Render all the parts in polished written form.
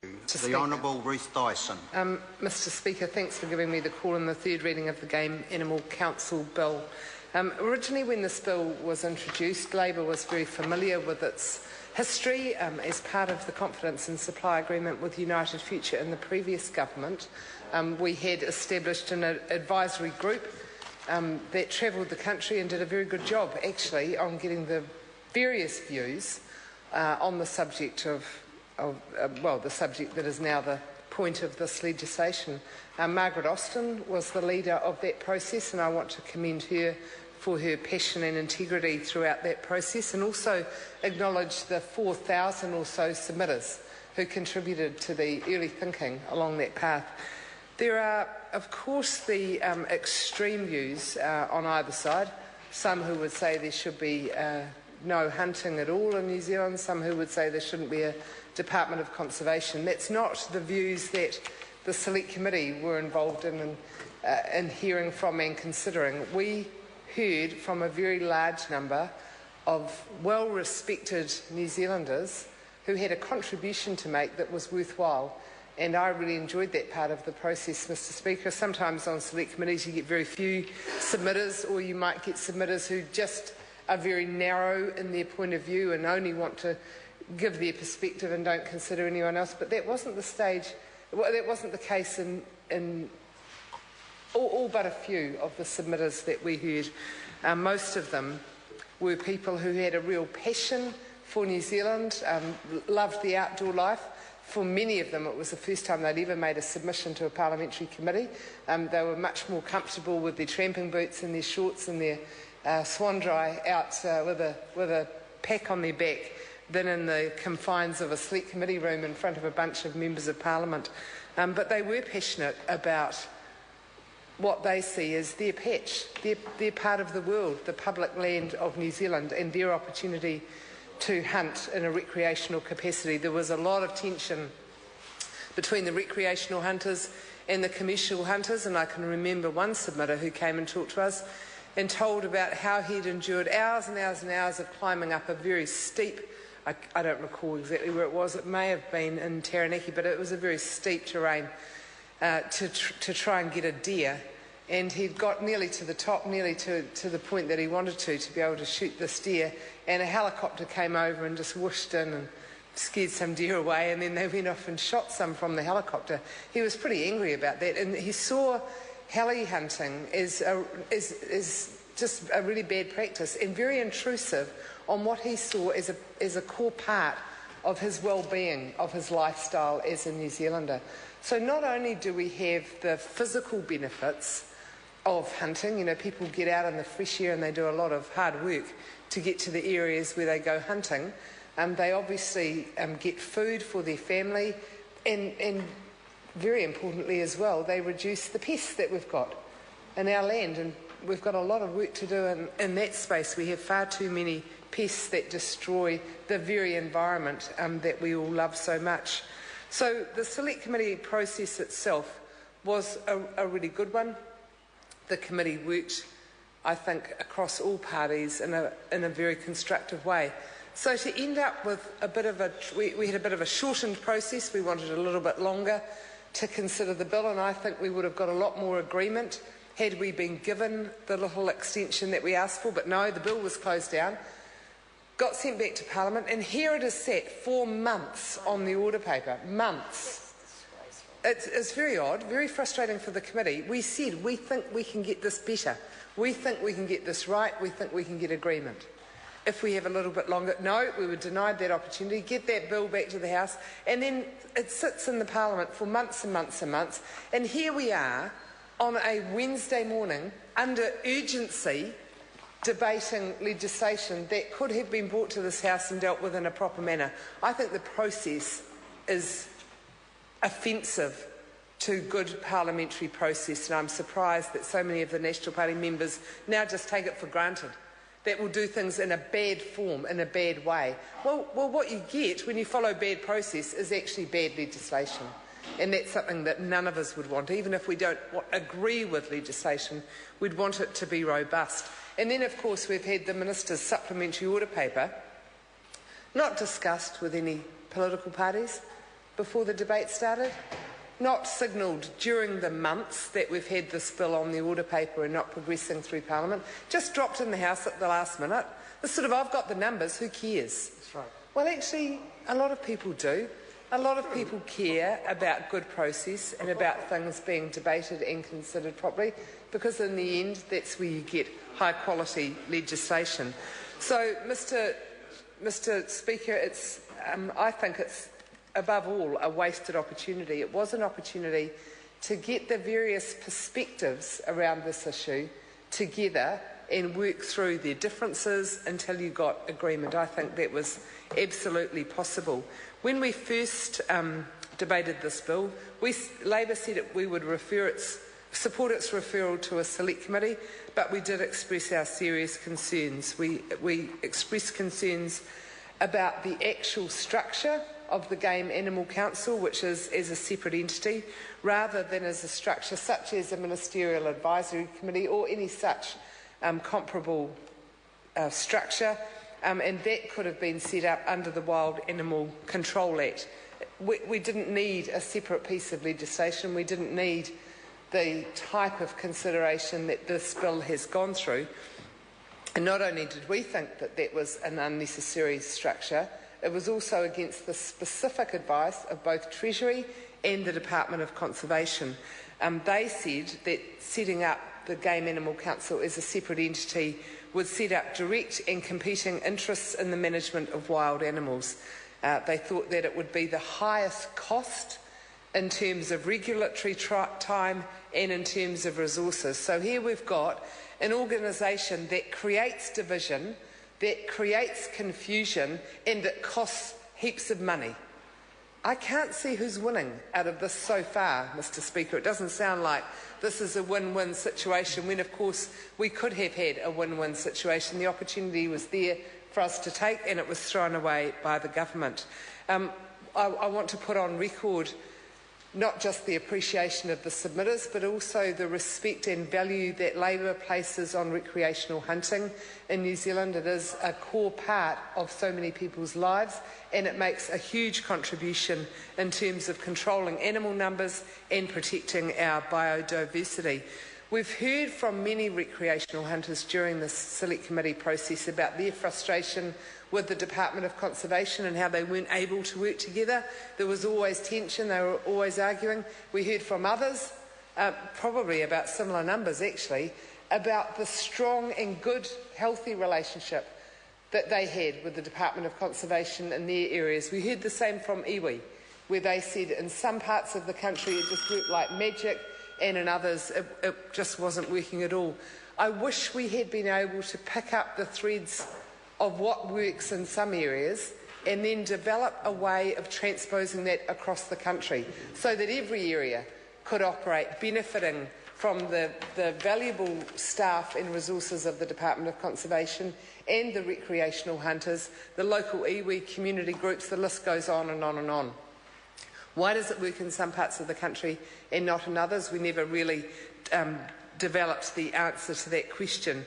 The Honourable Ruth Dyson. Mr Speaker, thanks for giving me the call on the third reading of the Game Animal Council Bill. Originally, when this bill was introduced, Labor was very familiar with its history as part of the confidence and supply agreement with United Future in the previous government. We had established an advisory group that travelled the country and did a very good job, actually, on getting the various views on the subject the subject that is now the point of this legislation. Margaret Austin was the leader of that process, and I want to commend her for her passion and integrity throughout that process, and also acknowledge the 4,000 or so submitters who contributed to the early thinking along that path. There are, of course, the extreme views on either side. Some who would say there should be no hunting at all in New Zealand, some who would say there shouldn't be a Department of Conservation. That's not the views that the Select Committee were involved in hearing from and considering. We heard from a very large number of well-respected New Zealanders who had a contribution to make that was worthwhile, and I really enjoyed that part of the process, Mr Speaker. Sometimes on Select Committees you get very few submitters, or you might get submitters who just are very narrow in their point of view and only want to give their perspective and don't consider anyone else. But that wasn't the case in all but a few of the submitters that we heard. Most of them were people who had a real passion for New Zealand, loved the outdoor life. For many of them, it was the first time they'd ever made a submission to a parliamentary committee. They were much more comfortable with their tramping boots and their shorts and their swan dry out with a pack on their back than in the confines of a Select Committee room in front of a bunch of members of Parliament. But they were passionate about what they see as their patch, their part of the world, the public land of New Zealand, and their opportunity to hunt in a recreational capacity. There was a lot of tension between the recreational hunters and the commercial hunters, and I can remember one submitter who came and talked to us and told about how he'd endured hours and hours and hours of climbing up a very steep, I don't recall exactly where it was, it may have been in Taranaki, but it was a very steep terrain to try and get a deer. And he'd got nearly to the top, nearly to the point that he wanted to be able to shoot this deer, and a helicopter came over and just whooshed in and scared some deer away, and then they went off and shot some from the helicopter. He was pretty angry about that, and he saw heli hunting as just a really bad practice and very intrusive on what he saw as a core part of his well-being, of his lifestyle as a New Zealander. So not only do we have the physical benefits of hunting, you know, people get out in the fresh air and they do a lot of hard work to get to the areas where they go hunting. They obviously get food for their family, and very importantly as well, they reduce the pests that we've got in our land, and we've got a lot of work to do in that space. We have far too many pests that destroy the very environment that we all love so much. So the Select Committee process itself was a really good one. The committee worked, I think, across all parties in a very constructive way. So to end up with we had a bit of a shortened process. We wanted a little bit longer to consider the bill, and I think we would have got a lot more agreement had we been given the little extension that we asked for. But no, the bill was closed down, got sent back to Parliament, and here it is sat for months on the order paper. Months. It's very odd, very frustrating for the committee. We said we think we can get this better. We think we can get this right. We think we can get agreement if we have a little bit longer. No, we were denied that opportunity. Get that bill back to the House, and then it sits in the Parliament for months and months and months. And here we are on a Wednesday morning under urgency debating legislation that could have been brought to this House and dealt with in a proper manner. I think the process is offensive to good parliamentary process, and I'm surprised that so many of the National Party members now just take it for granted that we'll do things in a bad form, in a bad way. Well, what you get when you follow bad process is actually bad legislation, and that's something that none of us would want. Even if we don't agree with legislation, we'd want it to be robust. And then, of course, we've had the Minister's supplementary order paper, not discussed with any political parties, before the debate started, not signalled during the months that we've had this bill on the order paper and not progressing through Parliament, just dropped in the House at the last minute. It's sort of, I've got the numbers, who cares? That's right. Well, actually, a lot of people do. A lot of people care about good process and about things being debated and considered properly, because in the end, that's where you get high-quality legislation. So, Mr. Speaker, I think it's, above all, a wasted opportunity. It was an opportunity to get the various perspectives around this issue together and work through their differences until you got agreement. I think that was absolutely possible. When we first debated this bill, Labor said we would support its referral to a select committee, but we did express our serious concerns. We expressed concerns about the actual structure of the Game Animal Council, which is as a separate entity, rather than as a structure such as a Ministerial Advisory Committee or any such comparable structure, and that could have been set up under the Wild Animal Control Act. We didn't need a separate piece of legislation. We didn't need the type of consideration that this bill has gone through. And not only did we think that that was an unnecessary structure, it was also against the specific advice of both Treasury and the Department of Conservation. They said that setting up the Game Animal Council as a separate entity would set up direct and competing interests in the management of wild animals. They thought that it would be the highest cost in terms of regulatory time and in terms of resources. So here we've got an organisation that creates division, that creates confusion, and that costs heaps of money. I can't see who's winning out of this so far, Mr. Speaker. It doesn't sound like this is a win-win situation when, of course, we could have had a win-win situation. The opportunity was there for us to take, and it was thrown away by the government. I want to put on record not just the appreciation of the submitters, but also the respect and value that Labor places on recreational hunting in New Zealand. It is a core part of so many people's lives, and it makes a huge contribution in terms of controlling animal numbers and protecting our biodiversity. We've heard from many recreational hunters during this Select Committee process about their frustration with the Department of Conservation and how they weren't able to work together. There was always tension, they were always arguing. We heard from others, probably about similar numbers actually, about the strong and good, healthy relationship that they had with the Department of Conservation in their areas. We heard the same from iwi, where they said in some parts of the country it just worked like magic, and in others it just wasn't working at all. I wish we had been able to pick up the threads of what works in some areas and then develop a way of transposing that across the country so that every area could operate benefiting from the valuable staff and resources of the Department of Conservation and the recreational hunters, the local iwi community groups, the list goes on and on and on. Why does it work in some parts of the country and not in others? We never really developed the answer to that question.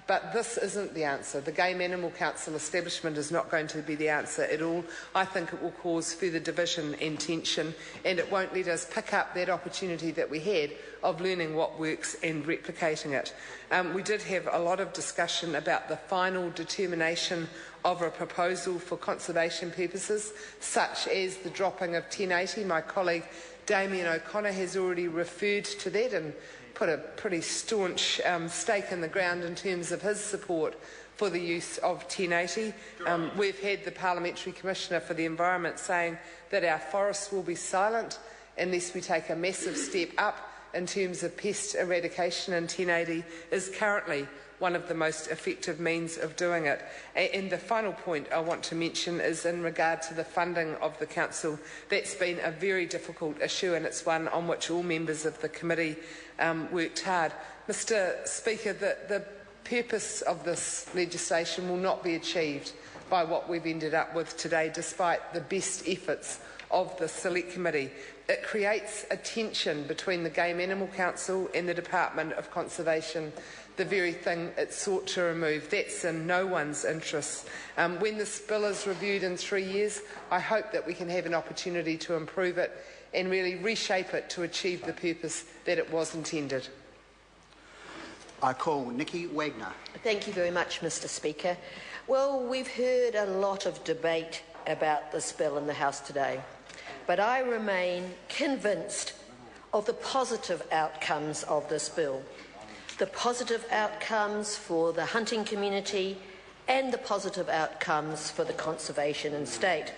But this isn't the answer. The Game Animal Council establishment is not going to be the answer at all. I think it will cause further division and tension, and it won't let us pick up that opportunity that we had of learning what works and replicating it. We did have a lot of discussion about the final determination of a proposal for conservation purposes, such as the dropping of 1080. My colleague Damien O'Connor has already referred to that and put a pretty staunch stake in the ground in terms of his support for the use of 1080. We've had the Parliamentary Commissioner for the Environment saying that our forests will be silent unless we take a massive step up in terms of pest eradication, and 1080 is currently one of the most effective means of doing it. And the final point I want to mention is in regard to the funding of the Council. That's been a very difficult issue, and it's one on which all members of the committee worked hard. Mr. Speaker, the purpose of this legislation will not be achieved by what we've ended up with today, despite the best efforts of the Select Committee. It creates a tension between the Game Animal Council and the Department of Conservation, the very thing it sought to remove. That's in no one's interests. When this bill is reviewed in 3 years, I hope that we can have an opportunity to improve it and really reshape it to achieve the purpose that it was intended. I call Nikki Wagner. Thank you very much, Mr. Speaker. Well, we've heard a lot of debate about this bill in the House today, but I remain convinced of the positive outcomes of this bill. The positive outcomes for the hunting community and the positive outcomes for the conservation estate.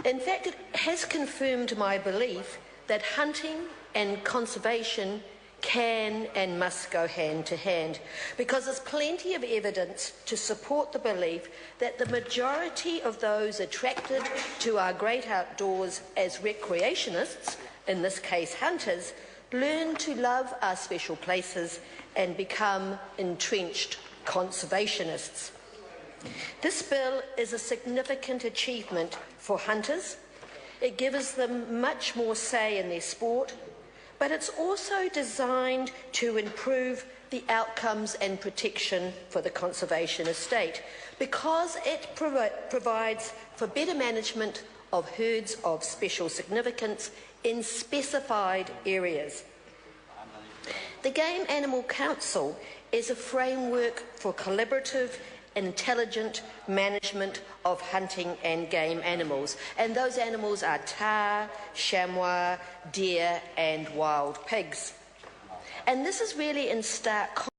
In fact, it has confirmed my belief that hunting and conservation can and must go hand to hand, because there's plenty of evidence to support the belief that the majority of those attracted to our great outdoors as recreationists, in this case hunters, learn to love our special places and become entrenched conservationists. This bill is a significant achievement for hunters. It gives them much more say in their sport, but it's also designed to improve the outcomes and protection for the conservation estate, because it provides for better management of herds of special significance in specified areas. The Game Animal Council is a framework for collaborative, intelligent management of hunting and game animals, and those animals are tahr, chamois, deer and wild pigs. And this is really in stark